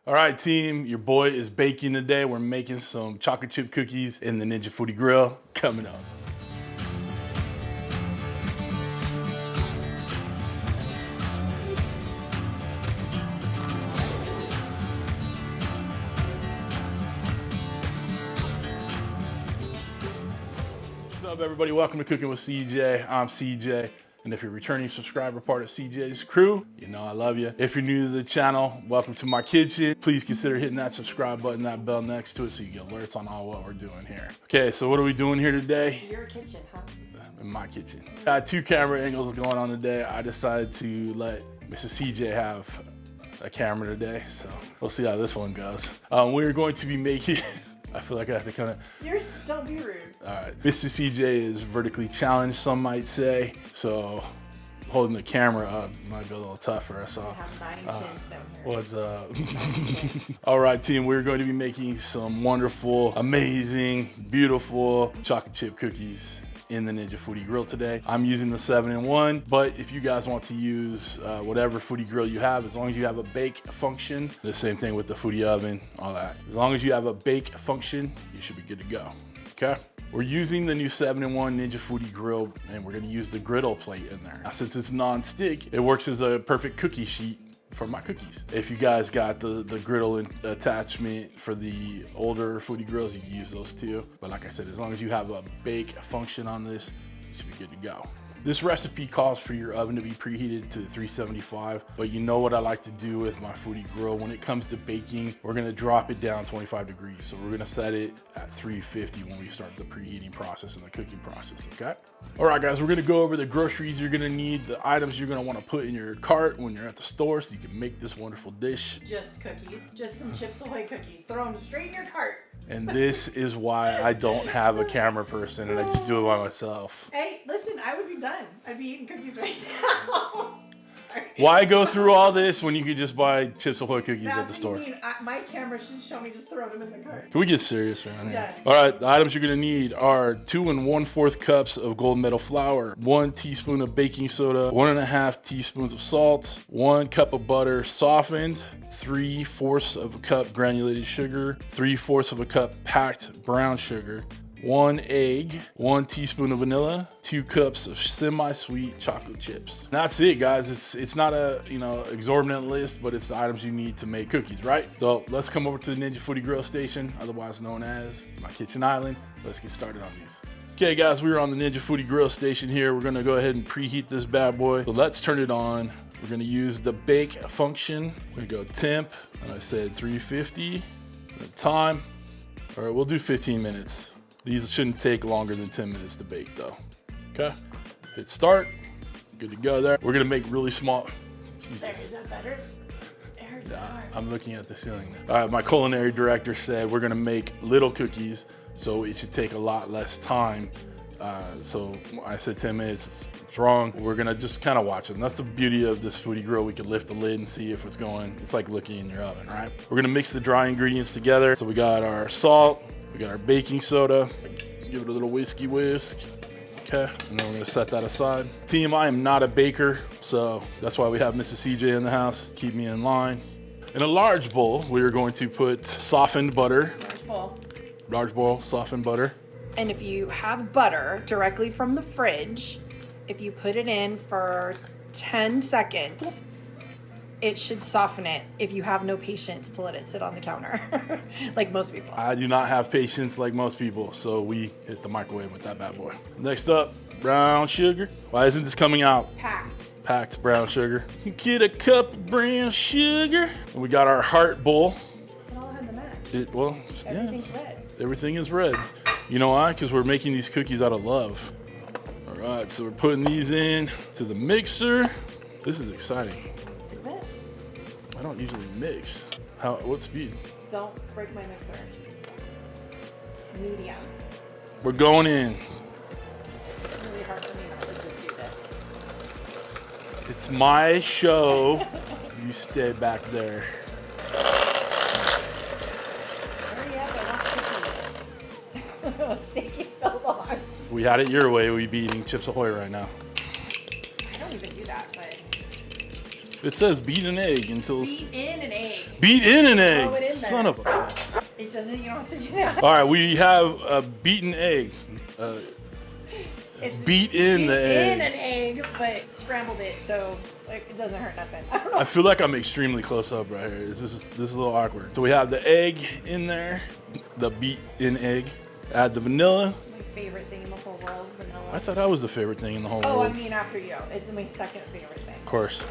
All right, team, your boy is baking today. We're making some chocolate chip cookies in the Ninja Foodi grill coming up. What's up, everybody? Welcome to Cooking with CJ. I'm CJ. And if you're a returning subscriber, part of CJ's crew, you know I love you. If you're new to the channel, welcome to my kitchen. Please consider hitting that subscribe button, that bell next to it, so you get alerts on all what we're doing here. Okay, so what are we doing here today? Your kitchen, huh? In my kitchen. Got two camera angles going on today. I decided to let Mrs. CJ have a camera today, so we'll see how this one goes. We're going to be making, I feel like I have to kind of... Don't be rude. All right, Mrs. CJ is vertically challenged, some might say, so holding the camera up might be a little tougher. So, I have 9 chins down here. What's up? All right, team, we're going to be making some wonderful, amazing, beautiful chocolate chip cookies in the Ninja Foodi grill today. I'm using the 7-in-1, but if you guys want to use whatever Foodi grill you have, as long as you have a bake function, the same thing with the Foodi oven, all that. As long as you have a bake function, you should be good to go, okay? We're using the new 7-in-1 Ninja Foodi grill, and we're gonna use the griddle plate in there. Now, since it's non-stick, it works as a perfect cookie sheet for my cookies. If you guys got the griddle attachment for the older Foodi grills, you can use those too. But like I said, as long as you have a bake function on this, you should be good to go. This recipe calls for your oven to be preheated to 375, but you know what I like to do with my Foodi grill. When it comes to baking, we're gonna drop it down 25 degrees. So we're gonna set it at 350 when we start the preheating process and the cooking process, okay? All right, guys, we're gonna go over the groceries you're gonna need, the items you're gonna wanna put in your cart when you're at the store so you can make this wonderful dish. Just cookies, just some Chips Ahoy cookies. Throw them straight in your cart. And this is why I don't have a camera person and I just do it by myself. Hey, listen, I would be done. I'd be eating cookies right now. Sorry. Why go through all this when you could just buy Chips Ahoy cookies at the store? My camera should show me just throw them in the cart. Can we get serious around here? Yeah. All right, the items you're gonna need are 2 1/4 cups of golden metal flour, 1 teaspoon of baking soda, 1.5 teaspoons of salt, 1 cup of butter softened, 3/4 of a cup granulated sugar, 3/4 of a cup packed brown sugar, 1 egg, 1 teaspoon of vanilla, 2 cups of semi-sweet chocolate chips. That's it, guys. It's not a exorbitant list, but it's the items you need to make cookies, right? So let's come over to the Ninja Foodi grill station, otherwise known as my kitchen island. Let's get started on these. Okay, guys, we are on the Ninja Foodi grill station here. We're gonna go ahead and preheat this bad boy. So let's turn it on. We're gonna use the bake function. We're gonna go temp, and I said 350. The time, all right, we'll do 15 minutes. These shouldn't take longer than 10 minutes to bake though. Okay, hit start, good to go there. We're gonna make really small, Jesus. There, is that better? Nah, I'm looking at the ceiling now. All right, my culinary director said we're gonna make little cookies, so it should take a lot less time. So I said 10 minutes, it's wrong. We're gonna just kind of watch it. And that's the beauty of this Foodi grill. We can lift the lid and see if it's going. It's like looking in your oven, right? We're gonna mix the dry ingredients together. So we got our salt, we got our baking soda, give it a little whisk. Okay, and then we're gonna set that aside. Team, I am not a baker, so that's why we have Mrs. CJ in the house, keep me in line. In a large bowl, we are going to put softened butter. Large bowl, softened butter. And if you have butter directly from the fridge, if you put it in for 10 seconds, it should soften it if you have no patience to let it sit on the counter, like most people. I do not have patience like most people, so we hit the microwave with that bad boy. Next up, brown sugar. Why isn't this coming out? Packed brown sugar. Get a cup of brown sugar. And we got our heart bowl. It all had the match. Everything's red. Everything is red. You know why? Because we're making these cookies out of love. All right, so we're putting these in to the mixer. This is exciting. Is it? I don't usually mix. What speed? Don't break my mixer. Medium. We're going in. It's really hard for me not to just do this. It's my show. You stay back there. Hurry up, I want cookies. It's taking so long. If we had it your way, we'd be eating Chips Ahoy right now. I don't even do that, but It says beat an egg until... Beat in an egg. Beat in an egg! Throw it in there. Son of a... It doesn't, you don't have to do that. All right, we have a beaten egg. Beat in the egg. In an egg, but scrambled it, so like, it doesn't hurt nothing. I don't know. I feel like I'm extremely close up right here. This is a little awkward. So we have the egg in there, the beat-in egg. Add the vanilla. My favorite thing in the whole world, vanilla. I thought that was the favorite thing in the whole Oh, world. I mean after you. It's my second favorite thing. Of course.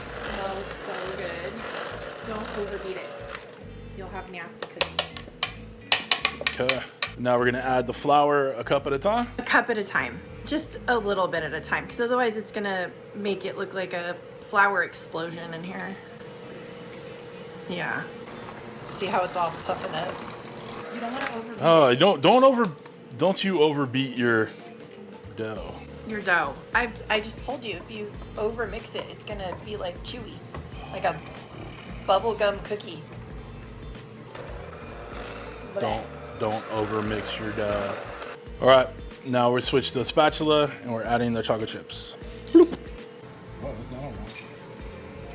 Smells so good. Don't overbeat it. You'll have nasty cookies. Okay. Now we're gonna add the flour a cup at a time. A cup at a time. Just a little bit at a time, because otherwise it's gonna make it look like a flour explosion in here. Yeah. See how it's all puffing up? You don't want to overbeat it. Don't you overbeat your dough. Your dough. I just told you, if you over mix it, it's gonna be like chewy, like a bubblegum cookie. Don't over mix your dough. All right, now we're switched to a spatula and we're adding the chocolate chips. Bloop. Oh, that's not all one.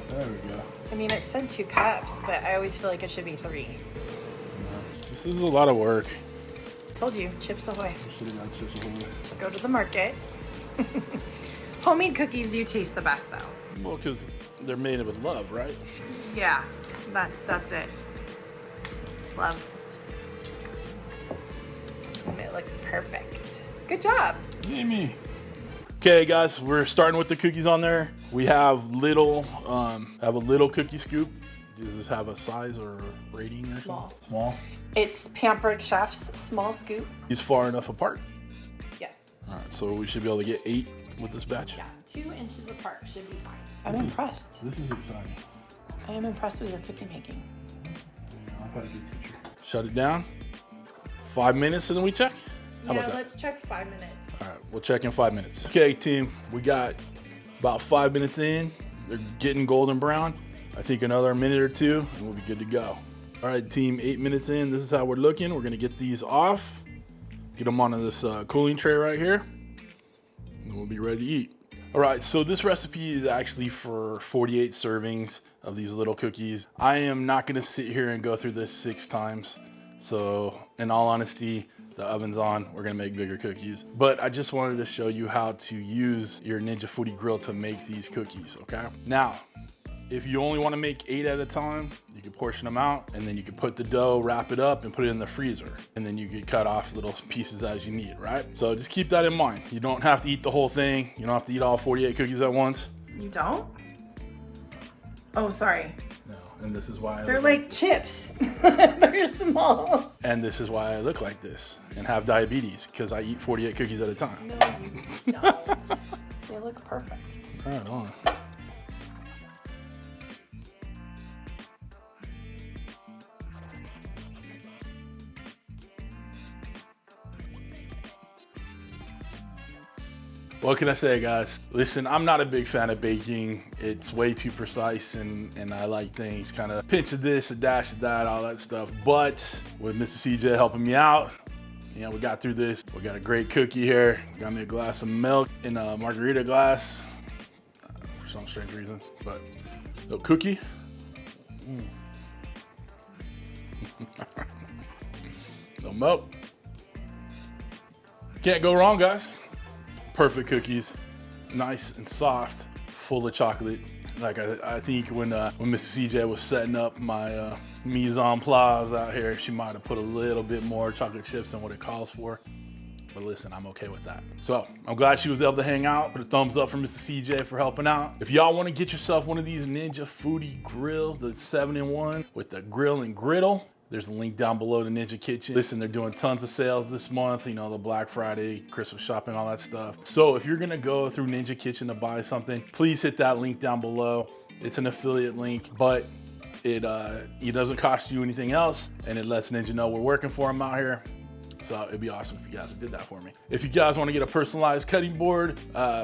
There we go. I mean, it said 2 cups, but I always feel like it should be 3. No, this is a lot of work. Told you, Chips Ahoy. Chips Ahoy. Just go to the market. Homemade cookies do taste the best, though. Well, because they're made with love, right? Yeah, that's it. Love. It looks perfect. Good job. Yay me. Okay, guys, we're starting with the cookies on there. We have a little cookie scoop. Does this have a size or a rating or Small. something? Small. It's Pampered Chef's small scoop. These far enough apart. Yes. All right, so we should be able to get 8 with this batch. Yeah, 2 inches apart should be fine. I'm impressed. This is exciting. I am impressed with your cookie making. I've had a good teacher. Shut it down. 5 minutes and then we check. How about that? Let's check 5 minutes. All right, we'll check in 5 minutes. Okay, team, we got about 5 minutes in. They're getting golden brown. I think another minute or 2 and we'll be good to go. All right, team, 8 minutes in. This is how we're looking. We're gonna get these off, get them onto this cooling tray right here, and we'll be ready to eat. All right, so this recipe is actually for 48 servings of these little cookies. I am not gonna sit here and go through this 6 times. So in all honesty, the oven's on, we're gonna make bigger cookies. But I just wanted to show you how to use your Ninja Foodi grill to make these cookies, okay? Now, if you only wanna make 8 at a time, you can portion them out and then you can put the dough, wrap it up and put it in the freezer. And then you can cut off little pieces as you need, right? So just keep that in mind. You don't have to eat the whole thing. You don't have to eat all 48 cookies at once. You don't? Oh, sorry. No, and this is why They're like chips. They're small. And this is why I look like this and have diabetes, because I eat 48 cookies at a time. No, you don't. They look perfect. All right, on. What can I say, guys? Listen, I'm not a big fan of baking. It's way too precise and I like things kind of pinch of this, a dash of that, all that stuff. But with Mr. CJ helping me out, you know, we got through this. We got a great cookie here. Got me a glass of milk in a margarita glass for some strange reason, but the cookie. No milk. Can't go wrong, guys. Perfect cookies, nice and soft, full of chocolate. Like I think when Mrs. CJ was setting up my mise en place out here, she might have put a little bit more chocolate chips than what it calls for. But listen, I'm okay with that. So I'm glad she was able to hang out. Put a thumbs up for Mr. CJ for helping out. If y'all want to get yourself one of these Ninja Foodi grills, the 7-in-1 with the grill and griddle, there's a link down below to Ninja Kitchen. Listen, they're doing tons of sales this month, you know, the Black Friday, Christmas shopping, all that stuff. So if you're gonna go through Ninja Kitchen to buy something, please hit that link down below. It's an affiliate link, but it doesn't cost you anything else, and it lets Ninja know we're working for them out here. So it'd be awesome if you guys did that for me. If you guys want to get a personalized cutting board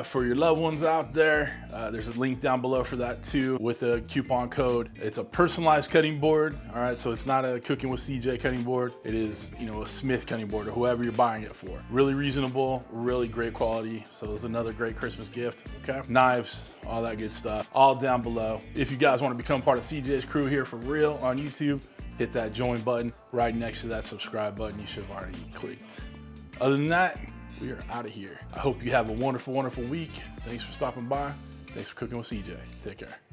for your loved ones out there, there's a link down below for that too with a coupon code. It's a personalized cutting board. All right, so it's not a Cooking with CJ cutting board. It is, you know, a Smith cutting board or whoever you're buying it for. Really reasonable, really great quality. So it's another great Christmas gift. Okay, knives, all that good stuff, all down below. If you guys want to become part of CJ's crew here for real on YouTube, hit that join button right next to that subscribe button you should have already clicked. Other than that, we are out of here. I hope you have a wonderful, wonderful week. Thanks for stopping by. Thanks for cooking with CJ. Take care.